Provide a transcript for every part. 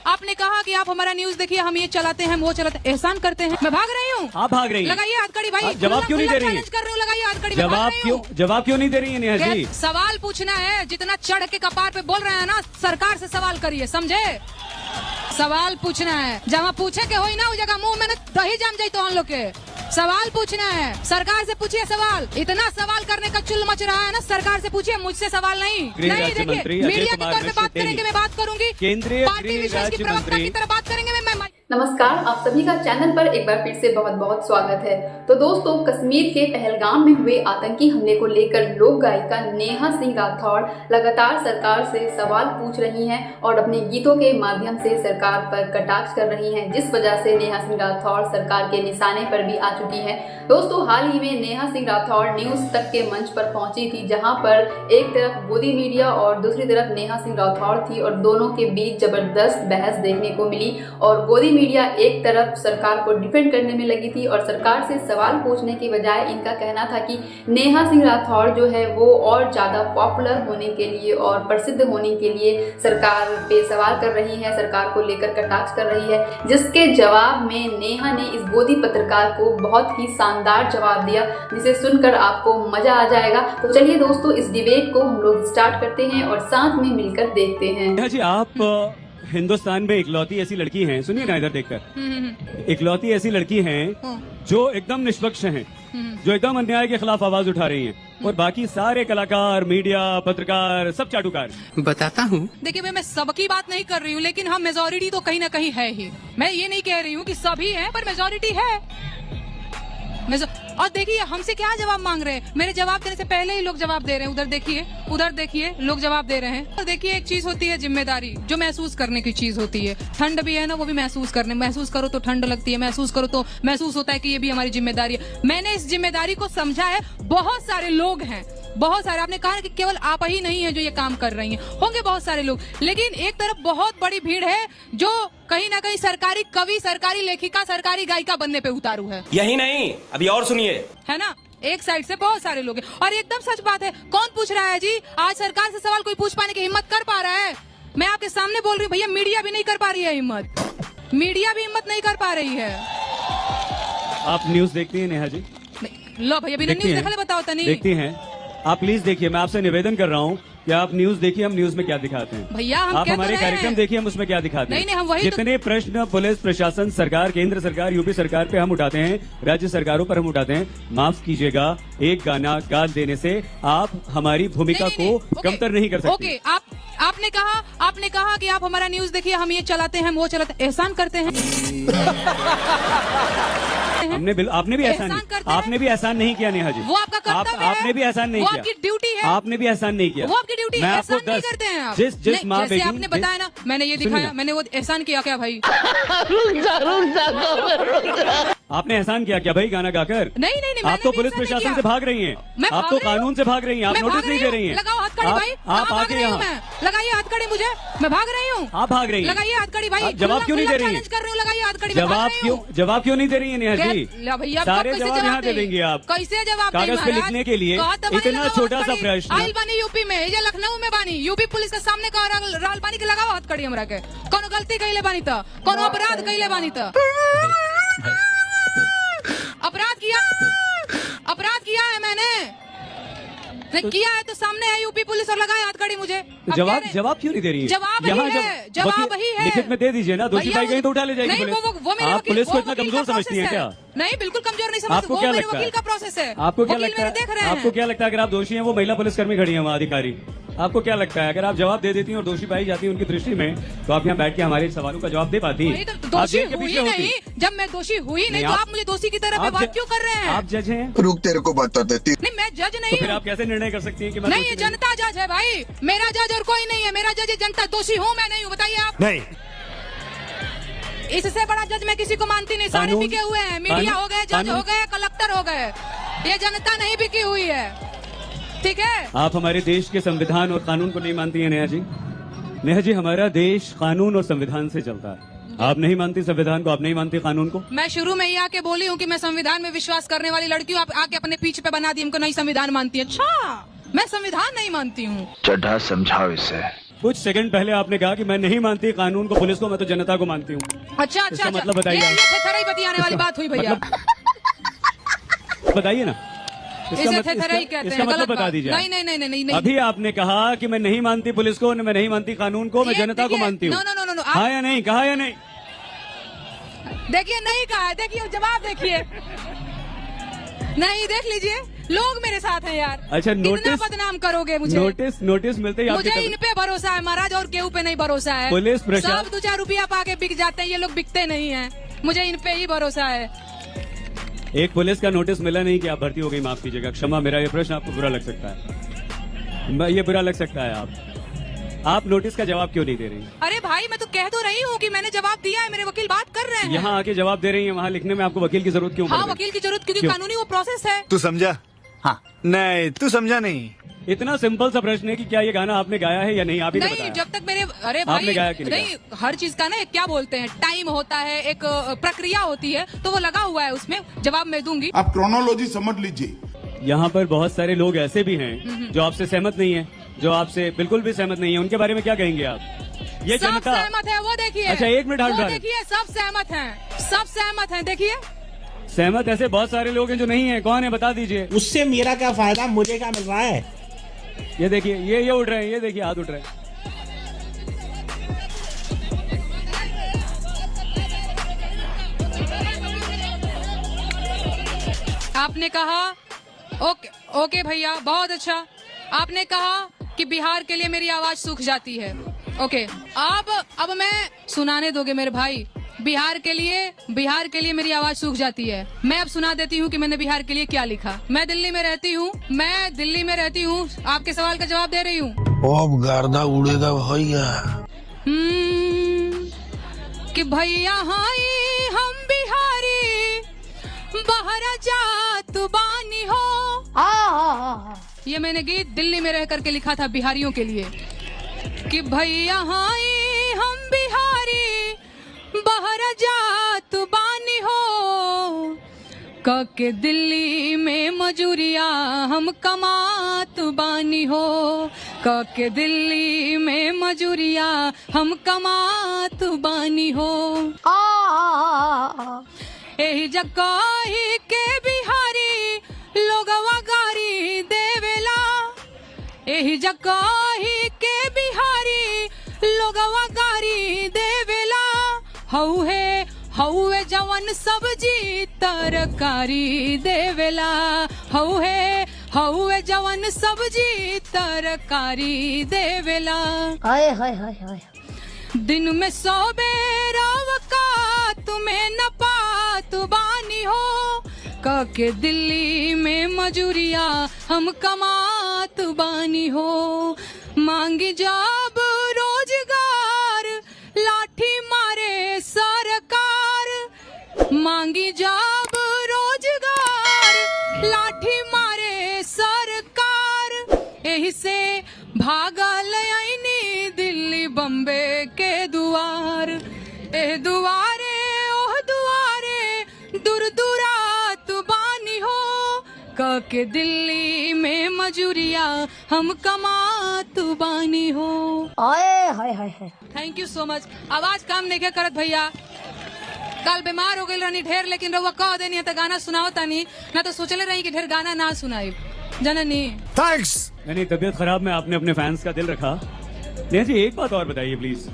आपने कहा कि आप हमारा न्यूज देखिए, हम ये चलाते हैं, वो चलाते हैं, एहसान करते हैं। मैं भाग रही हूँ, आप भाग रही हैं। लगाइए हथकड़ी भाई। जवाब क्यों नहीं दे रही हैं? चैलेंज कर रही हूँ, लगाइए हथकड़ी। जवाब क्यों नहीं दे रही है नेहा जी? सवाल पूछना है, जितना चढ़ के कपार पे बोल रहे हैं ना, सरकार से सवाल करिए, समझे? सवाल पूछना है, जहाँ पूछे के होई ना, उस जगह मुंह में दही जम जाये तो हम लोग के। सवाल पूछना है, सरकार से पूछिए सवाल। इतना सवाल करने का चुल मच रहा है ना, सरकार से पूछिए, मुझसे सवाल नहीं। नहीं देखिए, मीडिया के तौर पे बात करेंगे, मैं बात करूंगी। केंद्रीय पार्टी विशेष की प्रवक्ता की तरह बात करेंगे। मैं नमस्कार, आप सभी का चैनल पर एक बार फिर से बहुत बहुत स्वागत है। तो दोस्तों, कश्मीर के पहलगाम में हुए आतंकी हमले को लेकर लोक गायिका नेहा सिंह राठौड़ लगातार सरकार से सवाल पूछ रही हैं और अपने गीतों के माध्यम से सरकार पर कटाक्ष कर रही हैं, जिस वजह से नेहा सिंह राठौड़ सरकार के निशाने पर भी आ चुकी है। दोस्तों, हाल ही में नेहा सिंह राठौड़ न्यूज तक के मंच पर पहुंची थी, जहां पर एक तरफ गोदी मीडिया और दूसरी तरफ नेहा सिंह राठौड़ थी और दोनों के बीच जबरदस्त बहस देखने को मिली। और गोदी मीडिया एक तरफ सरकार को डिफेंड करने में लगी थी और सरकार से सवाल पूछने की बजाय इनका कहना था कि नेहा सिंह राठौड़ जो है वो और ज्यादा पॉपुलर होने के लिए और प्रसिद्ध होने के लिए सरकार पे सवाल कर रही है, सरकार को लेकर कटाक्ष कर रही है, जिसके जवाब में नेहा ने इस गोदी पत्रकार को बहुत ही शानदार जवाब दिया, जिसे सुनकर आपको मजा आ जाएगा। तो चलिए दोस्तों, इस डिबेट को हम लोग स्टार्ट करते हैं और साथ में मिलकर देखते हैं। जी, आप हिंदुस्तान में इकलौती ऐसी लड़की हैं, सुनिए ना इधर देखकर, इकलौती ऐसी लड़की हैं जो एकदम निष्पक्ष हैं, जो एकदम अन्याय के खिलाफ आवाज उठा रही हैं, और बाकी सारे कलाकार, मीडिया, पत्रकार सब चाटुकार। बताता हूँ, देखिए भाई, मैं सबकी बात नहीं कर रही हूँ, लेकिन हम मेजोरिटी तो कहीं ना कहीं है ही। मैं ये नहीं कह रही हूँ कि सभी हैं, पर मेजोरिटी है। और देखिए, हमसे क्या जवाब मांग रहे हैं? मेरे जवाब देने से पहले ही लोग जवाब दे रहे हैं। उधर देखिए लोग जवाब दे रहे हैं। और देखिए, एक चीज होती है जिम्मेदारी, जो महसूस करने की चीज होती है। ठंड भी है ना, वो भी महसूस करो तो ठंड लगती है, महसूस करो तो महसूस होता है कि ये भी हमारी जिम्मेदारी है। मैंने इस जिम्मेदारी को समझा है। बहुत सारे लोग हैं, बहुत सारे। आपने कहा कि केवल आप ही नहीं है जो ये काम कर रही हैं, होंगे बहुत सारे लोग, लेकिन एक तरफ बहुत बड़ी भीड़ है जो कहीं ना कहीं सरकारी कवि, सरकारी लेखिका, सरकारी गायिका बनने पे उतारू है। यही नहीं, अभी और सुनिए, है ना? एक साइड से बहुत सारे लोग हैं, और एकदम सच बात है। कौन पूछ रहा है जी? आज सरकार से सवाल कोई पूछ पाने की हिम्मत कर पा रहा है? मैं आपके सामने बोल रही हूँ भैया, मीडिया भी नहीं कर पा रही है हिम्मत, मीडिया भी हिम्मत नहीं कर पा रही है। आप न्यूज देखती हैं नेहा जी? लो भैया, बिना न्यूज देखा बताओ तो नहीं देखती हैं? आप प्लीज देखिए, मैं आपसे निवेदन कर रहा हूँ कि आप न्यूज देखिए, हम न्यूज में क्या दिखाते हैं। भैया, आप हमारे कार्यक्रम देखिए, हम उसमें क्या दिखाते हैं। नहीं, हम वही जितने प्रश्न पुलिस प्रशासन, सरकार, केंद्र सरकार, यूपी सरकार पे हम उठाते हैं, राज्य सरकारों पर हम उठाते हैं, माफ कीजिएगा, एक गाना गा देने से आप हमारी भूमिका को कमतर नहीं कर सकते। ओके, आपने कहा कि आप हमारा न्यूज देखिए, हम ये चलाते हैं, वो चलाते हैं, एहसान करते हैं। आपने भी एहसान नहीं किया नेहा जी। वो आपका कर्तव्य है। आपने भी एहसान नहीं वो किया, आपकी ड्यूटी है। आपने भी एहसान नहीं किया, वो आपकी ड्यूटी है। एहसान नहीं करते हैं आप। जिस माँ जैसे आपने बताया ना, मैंने ये दिखाया, मैंने वो एहसान किया क्या भाई? आपने एहसान किया क्या भाई गाना गाकर? नहीं, आप तो पुलिस प्रशासन से भाग रही हैं, आप तो कानून से भाग रही हैं, आप नोटिस नहीं दे रही हैं। लगाओ हथकड़ी भाई, आप आके यहाँ लगाइए हथकड़ी मुझे, मैं भाग रही हूँ। आप भाग रही हैं, लगाइए हथकड़ी भाई। जवाब क्यों नहीं दे रही हैं? कर रही हूँ, लगाइए हथकड़ी। जवाब क्यों नहीं दे रही है नेहा जी? भैया, सारे जवाब यहाँ दे देंगे आप। कैसे जवाब? कागज पे लिखने के लिए इतना छोटा सा प्रश्न। आइल बानी यूपी में, ये लखनऊ में बानी, यूपी पुलिस के सामने का राल बानी के लगाओ हथकड़ी हमरा के। कोनो गलती कइले बानी त, कोनो अपराध कइले बानी त, अपराध किया है मैंने, किया है तो सामने है यूपी पुलिस और लगाए हथकड़ी मुझे। जवाब क्यों नहीं दे रही है? जवाब वही है। लिखित में दे दीजिए ना, दोषी पाई गई तो उठा ले जाएगी पुलिस। आप पुलिस को इतना कमजोर समझती हैं क्या? नहीं, बिल्कुल कमजोर नहीं समझती। आपको क्या लगता है? वकील का प्रोसेस है। आपको क्या लगता है अगर आप दोषी हैं, वो महिला पुलिसकर्मी खड़ी है वहाँ अधिकारी, आपको क्या लगता है अगर आप जवाब दे देती हैं और दोषी पाई जाती है उनकी दृष्टि में, तो आप यहाँ बैठ के हमारे सवालों का जवाब दे पाती? दोषी हुई नहीं, जब मैं दोषी हुई नहीं तो आप मुझे दोषी की तरह बात क्यों कर रहे हैं? आप जज हैं? रुक, तेरे को बता देती। नहीं, मैं जज नहीं हूँ। फिर आप कैसे निर्णय कर सकती हैं कि नहीं, ये जनता जज है भाई, मेरा जज और कोई नहीं है। मेरा जज जनता, दोषी हूँ मैं नहीं हूँ, बताइए आप। नहीं, इससे बड़ा जज मैं किसी को मानती नहीं। सारे बिके हुए हैं, मीडिया हो गए, जज हो गए, कलेक्टर हो गए, ये जनता नहीं बिकी हुई है, ठीक है? आप हमारे देश के संविधान और कानून को नहीं मानती हैं नेहा जी? नेहा जी, हमारा देश कानून और संविधान से चलता है। आप नहीं मानती संविधान को, आप नहीं मानती कानून को? मैं शुरू में ही आके बोली हूँ कि मैं संविधान में विश्वास करने वाली लड़की हूँ। आप आके अपने पीछे पे बना दी हमको नहीं संविधान मानती है। अच्छा, मैं संविधान नहीं मानती हूँ। चड्ढा समझाओ इसे। कुछ सेकंड पहले आपने कहा कि मैं नहीं मानती कानून को, पुलिस को, मैं तो जनता को मानती हूँ। अच्छा अच्छा इसका अच्छा। मतलब बताइए ये आप। थेथराई बतियाने वाली बात हुई भैया। बताइए ना, इसे थेथराई कहते इसका हैं, मतलब गलत बता बात। दीजिए। नहीं नहीं नहीं नहीं नहीं। अभी आपने कहा कि मैं नहीं मानती पुलिस को, मैं नहीं मानती कानून को, मैं ये जनता को देखिए, मानती हूँ। No, no, no, no, no, हाँ या नहीं, कहा या नहीं? देखिए नहीं कहा है, देखिए जवाब देखिए। नहीं देख लीजिए, लोग मेरे साथ हैं यार। अच्छा, कितना नोटिस बदनाम करोगे मुझे। नोटिस मिलते ही मुझे आपके इन पे भरोसा है महाराज, और केहू पे नहीं भरोसा है। पुलिस प्रशासन- सब 2-4 रुपया पाके बिक जाते हैं, ये लोग बिकते नहीं हैं। मुझे इन पे ही भरोसा है। एक पुलिस का नोटिस मिला नहीं कि आप भर्ती हो गई, माफ कीजिएगा, क्षमा, मेरा ये प्रश्न आपको बुरा लग सकता है, ये बुरा लग सकता है। आप नोटिस का जवाब क्यों नहीं दे रही? अरे भाई मैं तो कह तो रही हूँ कि मैंने जवाब दिया है, मेरे वकील बात कर रहे हैं। यहाँ आके जवाब दे रही है, वहाँ लिखने में आपको वकील की जरूरत क्यों पड़ हाँ रही? वकील की जरूरत, क्योंकि क्यों? कानूनी वो प्रोसेस है। तू समझा? हाँ। नहीं, तू समझा नहीं। इतना सिंपल सा प्रश्न है कि क्या ये गाना आपने गाया है या नहीं, आप ही तो नहीं बताया। जब तक मेरे, अरे आपने भाई गाया कि नहीं नहीं, हर चीज का ना एक क्या बोलते हैं, टाइम होता है, एक प्रक्रिया होती है, तो वो लगा हुआ है, उसमें जवाब मैं दूंगी। आप क्रोनोलॉजी समझ लीजिए। यहाँ पर बहुत सारे लोग ऐसे भी हैं जो आपसे सहमत नहीं है, जो आपसे बिल्कुल भी सहमत नहीं है, उनके बारे में क्या कहेंगे आप? ये सब जनता सहमत है, वो देखिए। अच्छा, एक मिनट हाथ वो डालें। देखिए, सब सहमत हैं, सब सहमत हैं, देखिए। सहमत ऐसे बहुत सारे लोग हैं जो नहीं है, कौन है बता दीजिए। उससे मेरा क्या फायदा, मुझे क्या मिल रहा है? ये देखिए, ये उठ रहे हैं, ये देखिए हाथ उठ रहे हैं। आपने कहा ओके ओके भैया, बहुत अच्छा। आपने कहा कि बिहार के लिए मेरी आवाज सूख जाती है। ओके, अब मैं सुनाने दोगे मेरे भाई? बिहार के लिए मेरी आवाज सूख जाती है। मैं अब सुना देती हूँ कि मैंने बिहार के लिए क्या लिखा। मैं दिल्ली में रहती हूँ, आपके सवाल का जवाब दे रही हूँ। अब गर्दा उड़ेगा भैया। कि भैया हाय हम बिहारी, बहरा जात बानी हो। ये मैंने गीत दिल्ली में रह करके लिखा था बिहारियों के लिए। कि भैया हाय हम बिहारी, बहरा जात बानी हो। के दिल्ली में मजूरिया हम कमात बानी हो। के दिल्ली में मजूरिया हम कमात बानी हो। एही जगह के बिहारी लोगवा गारी देवेला। एही जगह के बिहारी लोगवा गारी देवेला। हौवे जवन सब्जी तरकारी देवेला। हौवे जवन सब्जी तरकारी देवेला। हाय हाय हाय हाय। दिन में 100 बेर औकात में न पात बानी हो। के दिल्ली में मजूरिया हम कमात बानी हो। मांगी जब रोजगार लाठी मारे सरकार। मांगी जब रोजगार लाठी मारे सरकार। एही से भागल आईनी दिल्ली बम्बे के दुआर। एह दुआरे ओह दुआरे दूर दुरात बानी हो। के दिल्ली में मजूरिया हम कमात बानी हो। हाय हाय हाय हाय। Thank you so much. आवाज काम नहीं क्या करत भैया, कल बीमार हो गई रहनी ढेर, लेकिन रउआ कह देनी तो गाना सुनाओ तानी, ना तो सोचले रही कि ढेर गाना ना सुनाई जननी। थैंक्स। नहीं, तबीयत खराब में आपने अपने फैंस का दिल रखा। नेहा जी, एक बात और बताइए प्लीज।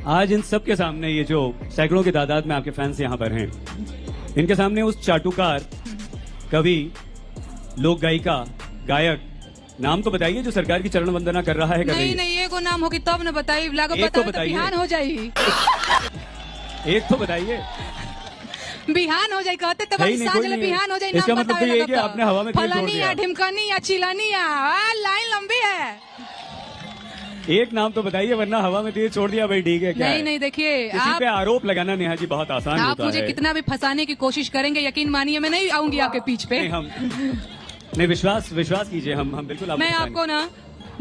आज इन सब के सामने, ये जो सैकड़ों की तादाद में आपके फैंस यहाँ पर हैं, इनके सामने उस चाटुकार, कवि, लोक गायिका, गायक, नाम तो बताइए जो सरकार की चरण वंदना कर रहा है, कर रही नहीं है। नहीं, एगो नाम होगी तब न बताई, लागो एक तो बताओ तो बताइए। बिहान हो जाई। एक तो बताइए। बिहान हो जाए कहते तो है ही भाई नहीं, साजले कोई नहीं। बिहान हो जाए। इसका नाम मतलब बतावे तो ये है लगता। कि आपने हवा में तीर छोड़ फलानी या दिया। ढिमकानी या चिलानी या लाइन लंबी है। एक नाम तो बताइए, वरना हवा में तीर छोड़ दिया भाई, ठीक है क्या नहीं है? नहीं, देखिए किसी पे आरोप लगाना नेहा जी बहुत आसान आप होता मुझे है। कितना भी फंसाने की कोशिश करेंगे, यकीन मानिए मैं नहीं आऊंगी आपके पीछ पे। नहीं, विश्वास कीजिए, हम बिल्कुल मैं आपको ना,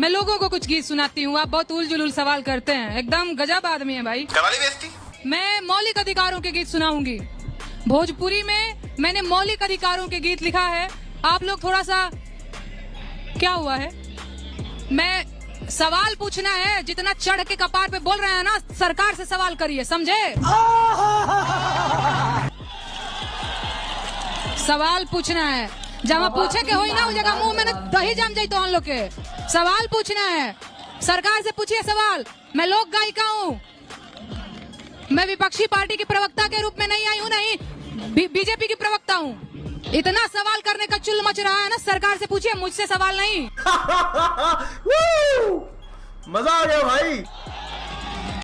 मैं लोगों को कुछ गीत सुनाती हूँ, आप बहुत उल जुलूल सवाल करते हैं, एकदम गजब आदमी है भाई। करवाली बेइज्जती। मैं मौलिक अधिकारों के गीत सुनाऊंगी। भोजपुरी में मैंने मौलिक अधिकारों के गीत लिखा है। आप लोग थोड़ा सा, क्या हुआ है, मैं सवाल पूछना है, जितना चढ़ के कपार पे बोल रहे हैं ना, सरकार से सवाल करिए, समझे? सवाल पूछना है, जहाँ पूछे के होई ना, उस जगह मुंह में ना दही जम जाई तो हम लोग के। सवाल पूछना है, सरकार से पूछिए सवाल। मैं लोक गायिका हूँ, मैं विपक्षी पार्टी की प्रवक्ता के रूप में नहीं आई हूँ, नहीं बीजेपी की प्रवक्ता हूँ। इतना सवाल करने का चुल मच रहा है ना, सरकार से पूछिए, मुझसे सवाल नहीं। मजा आ गया भाई।